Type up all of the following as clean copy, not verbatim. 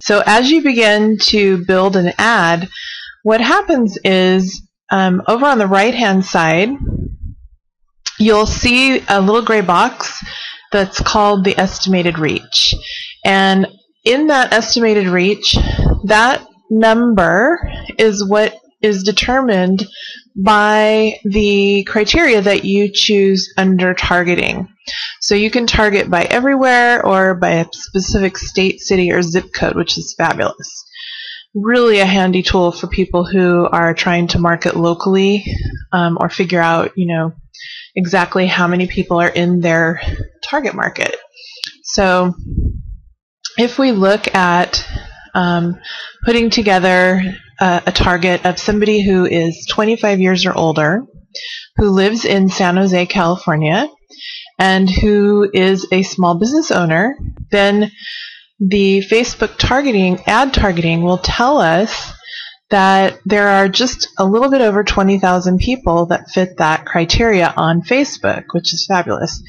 So as you begin to build an ad, what happens is over on the right-hand side, you'll see a little gray box that's called the estimated reach. And in that estimated reach, that number is what is determined by the criteria that you choose under targeting. So you can target by everywhere or by a specific state, city, or zip code, which is fabulous. Really a handy tool for people who are trying to market locally or figure out, exactly how many people are in their target market. So if we look at putting together a target of somebody who is 25 years or older, who lives in San Jose, California, and who is a small business owner, then the Facebook ad targeting will tell us that there are just a little bit over 20,000 people that fit that criteria on Facebook, which is fabulous.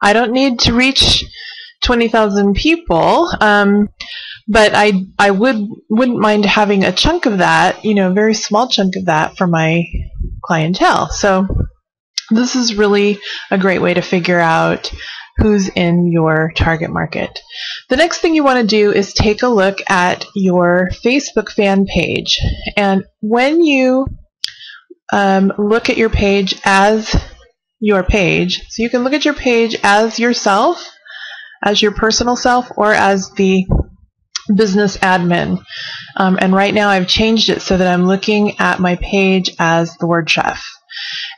I don't need to reach 20,000 people, but I wouldn't mind having a chunk of that, a very small chunk of that for my clientele. So this is really a great way to figure out who's in your target market. The next thing you want to do is take a look at your Facebook fan page. And when you look at your page as your page, so you can look at your page as yourself, as your personal self, or as the business admin. And right now I've changed it so that I'm looking at my page as the Word Chef.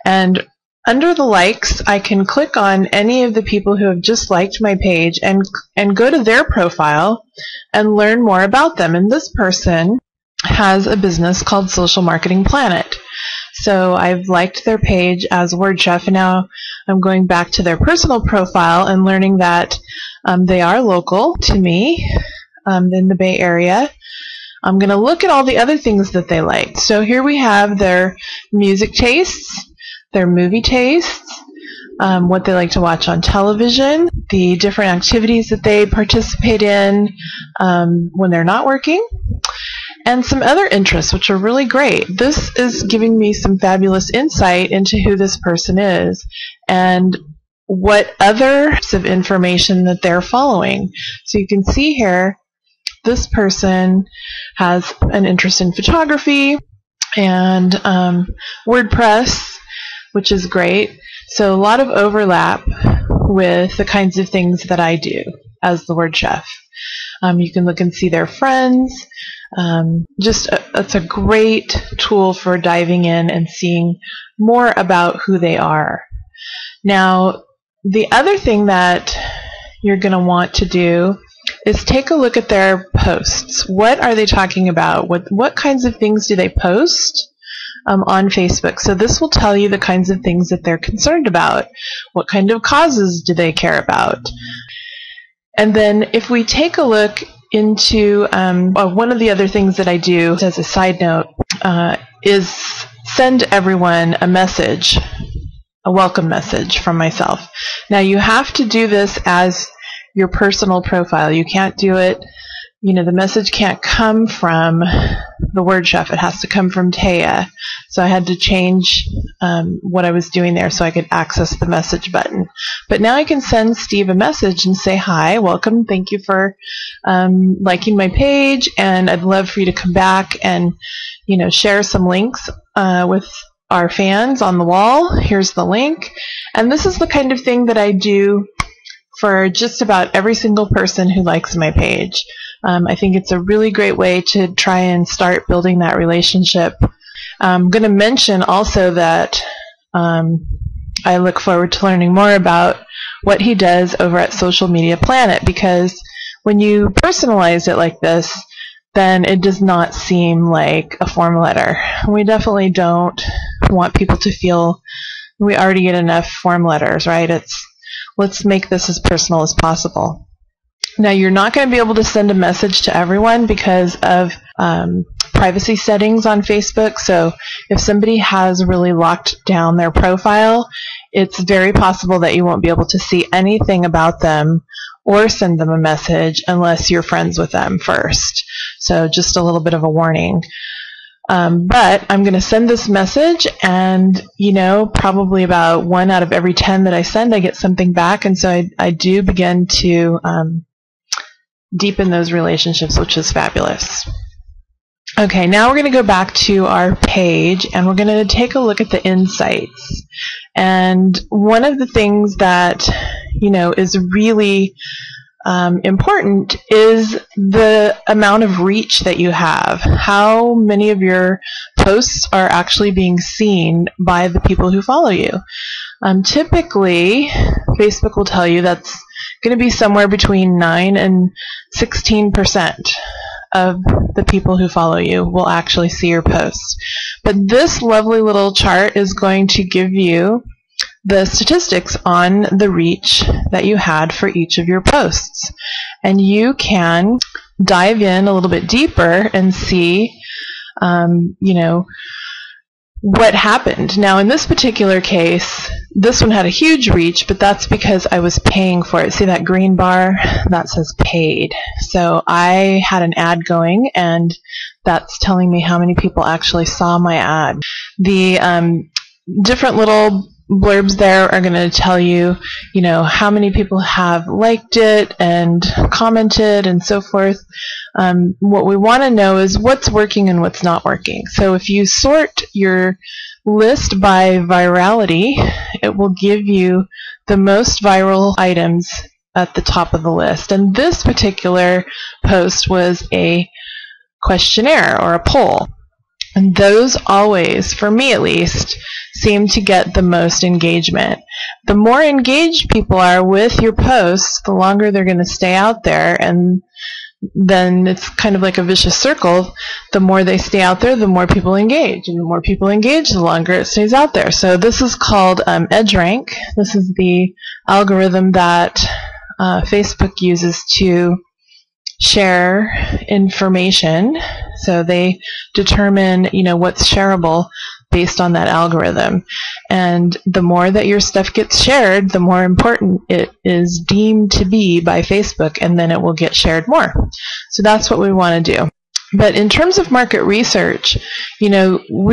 And under the likes, I can click on any of the people who have just liked my page and go to their profile and learn more about them. And this person has a business called Social Marketing Planet. So I've liked their page as Word Chef, and now I'm going back to their personal profile and learning that they are local to me in the Bay Area. I'm going to look at all the other things that they like. So here we have their music tastes, their movie tastes, what they like to watch on television, the different activities that they participate in when they're not working, and some other interests, which are really great. This is giving me some fabulous insight into who this person is and what other types of information that they're following. So you can see here, this person has an interest in photography and WordPress, which is great. So a lot of overlap with the kinds of things that I do as the Word Chef. You can look and see their friends. It's a great tool for diving in and seeing more about who they are. Now, the other thing that you're going to want to do is take a look at their posts. What are they talking about? What kinds of things do they post on Facebook? So this will tell you the kinds of things that they're concerned about. What kind of causes do they care about? And then if we take a look into one of the other things that I do as a side note is send everyone a message, a welcome message from myself. Now you have to do this as your personal profile. You can't do it, the message can't come from the Word Chef. It has to come from Taya. So I had to change what I was doing there so I could access the message button. But now I can send Steve a message and say, hi, welcome, thank you for liking my page, and I'd love for you to come back and share some links with our fans on the wall. Here's the link. And this is the kind of thing that I do for just about every single person who likes my page. I think it's a really great way to try and start building that relationship. I'm going to mention also that I look forward to learning more about what he does over at Social Media Planet, because when you personalize it like this, then it does not seem like a form letter. We definitely don't want people to feel we already get enough form letters, right? Let's make this as personal as possible. Now, you're not going to be able to send a message to everyone because of privacy settings on Facebook. So if somebody has really locked down their profile, it's very possible that you won't be able to see anything about them or send them a message unless you're friends with them first. So just a little bit of a warning. But I'm going to send this message, and probably about 1 out of every 10 that I send, I get something back, and so I do begin to deepen those relationships, which is fabulous. Okay, now we're going to go back to our page, and we're going to take a look at the insights. And one of the things that is really important is the amount of reach that you have. How many of your posts are actually being seen by the people who follow you? Typically, Facebook will tell you that's going to be somewhere between 9 and 16% of the people who follow you will actually see your posts. But this lovely little chart is going to give you the statistics on the reach that you had for each of your posts. And you can dive in a little bit deeper and see, what happened. Now, in this particular case, this one had a huge reach, but that's because I was paying for it. See that green bar? That says paid. So I had an ad going, and that's telling me how many people actually saw my ad. The different little blurbs there are going to tell you, how many people have liked it and commented and so forth. What we want to know is what's working and what's not working. So if you sort your list by virality, it will give you the most viral items at the top of the list. And this particular post was a questionnaire or a poll. And those always, for me at least, seem to get the most engagement. The more engaged people are with your posts, the longer they're going to stay out there, and then it's kind of like a vicious circle. The more they stay out there, the more people engage, and the more people engage, the longer it stays out there. So this is called EdgeRank. This is the algorithm that Facebook uses to share information. So they determine, what's shareable based on that algorithm. And the more that your stuff gets shared, the more important it is deemed to be by Facebook, and then it will get shared more. So that's what we want to do. But in terms of market research, we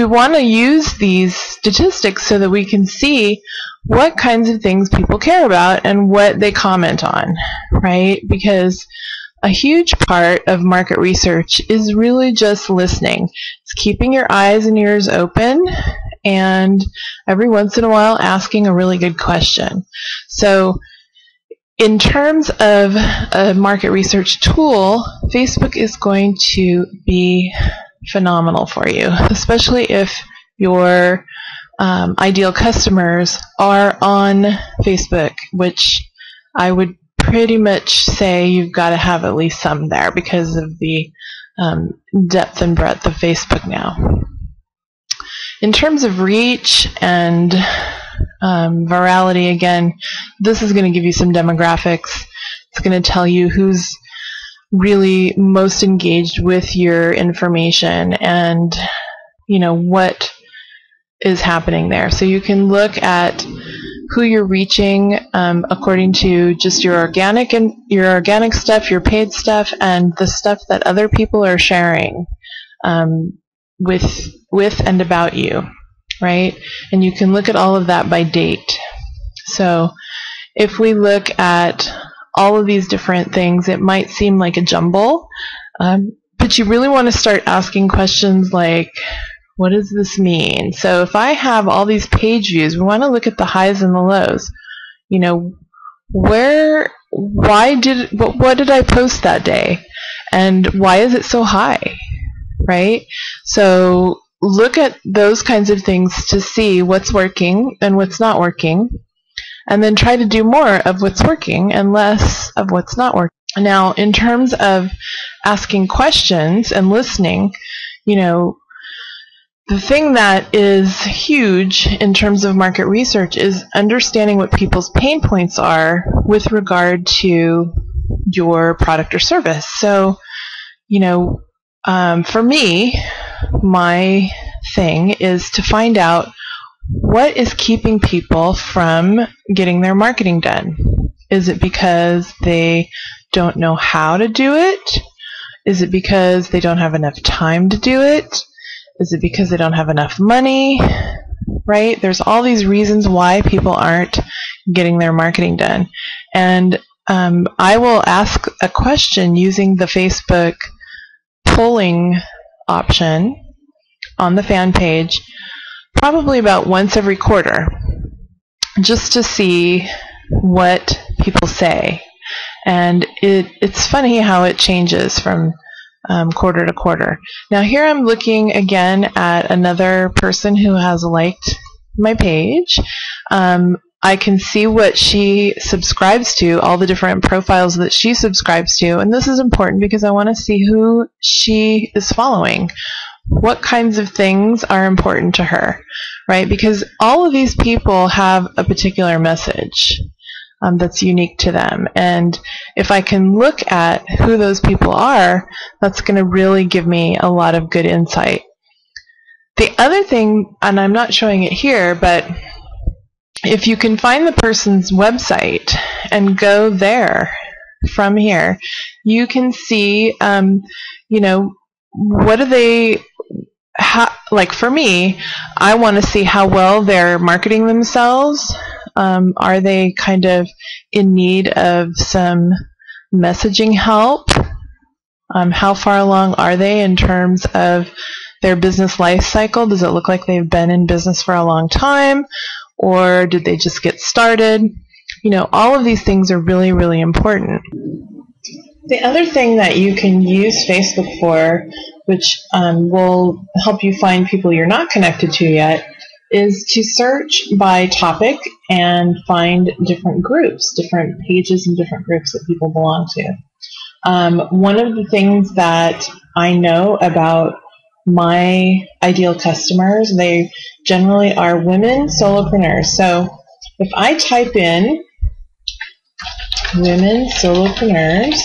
want to use these statistics so that we can see what kinds of things people care about and what they comment on, right? Because a huge part of market research is really just listening. It's keeping your eyes and ears open, and every once in a while asking a really good question. So in terms of a market research tool, Facebook is going to be phenomenal for you, especially if your ideal customers are on Facebook, which I would pretty much say you've got to have at least some there because of the depth and breadth of Facebook now. In terms of reach and virality, again, this is going to give you some demographics. It's going to tell you who's really most engaged with your information and what is happening there. So you can look at who you're reaching according to just your organic stuff, your paid stuff, and the stuff that other people are sharing with and about you, right? And you can look at all of that by date. So if we look at all of these different things, it might seem like a jumble, but you really want to start asking questions like, what does this mean? So if I have all these page views, we want to look at the highs and the lows. What did I post that day? And why is it so high? Right? So look at those kinds of things to see what's working and what's not working, and then try to do more of what's working and less of what's not working. Now, in terms of asking questions and listening, the thing that is huge in terms of market research is understanding what people's pain points are with regard to your product or service. So, for me, my thing is to find out what is keeping people from getting their marketing done. Is it because they don't know how to do it? Is it because they don't have enough time to do it? Is it because they don't have enough money? Right? There's all these reasons why people aren't getting their marketing done. And I will ask a question using the Facebook polling option on the fan page probably about once every quarter, just to see what people say. And it's funny how it changes from quarter to quarter. Now here I'm looking again at another person who has liked my page. I can see what she subscribes to, all the different profiles that she subscribes to, and this is important because I want to see who she is following. What kinds of things are important to her, right? Because all of these people have a particular message that's unique to them. And if I can look at who those people are, that's going to really give me a lot of good insight. The other thing, and I'm not showing it here, but if you can find the person's website and go there from here, you can see, you know, what do they, like for me, I want to see how well they're marketing themselves. Are they kind of in need of some messaging help? How far along are they in terms of their business life cycle? Does it look like they've been in business for a long time? Or did they just get started? You know, all of these things are really, really important. The other thing that you can use Facebook for, which will help you find people you're not connected to yet, is to search by topic and find different groups, different pages and different groups that people belong to. One of the things that I know about my ideal customers, they generally are women solopreneurs. So if I type in women solopreneurs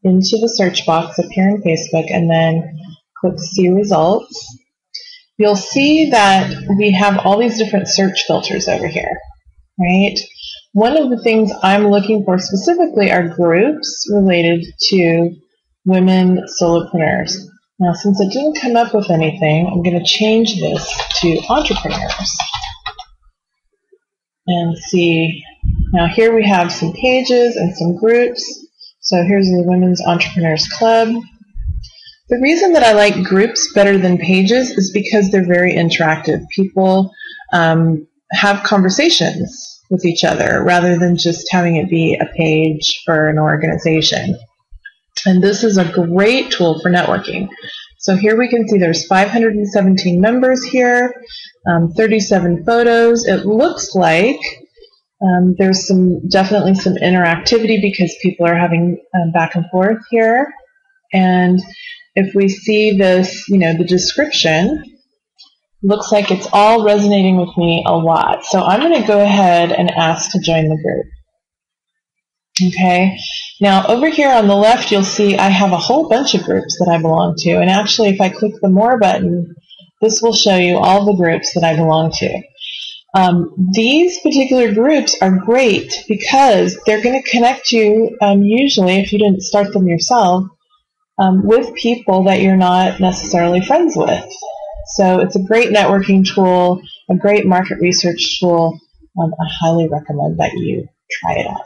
into the search box up here in Facebook and then click see results, you'll see that we have all these different search filters over here, right? One of the things I'm looking for specifically are groups related to women solopreneurs. Now, since it didn't come up with anything, I'm going to change this to entrepreneurs and see. Now, here we have some pages and some groups. So here's the Women's Entrepreneurs Club. The reason that I like groups better than pages is because they're very interactive. People have conversations with each other rather than just having it be a page for an organization. And this is a great tool for networking. So here we can see there's 517 members here, 37 photos. It looks like there's definitely some interactivity because people are having back and forth here. And if we see this, you know, the description, looks like it's all resonating with me a lot. So I'm going to go ahead and ask to join the group. Okay, now over here on the left you'll see I have a whole bunch of groups that I belong to, and actually if I click the More button, this will show you all the groups that I belong to. These particular groups are great because they're going to connect you, usually if you didn't start them yourself, with people that you're not necessarily friends with. So it's a great networking tool, a great market research tool. I highly recommend that you try it out.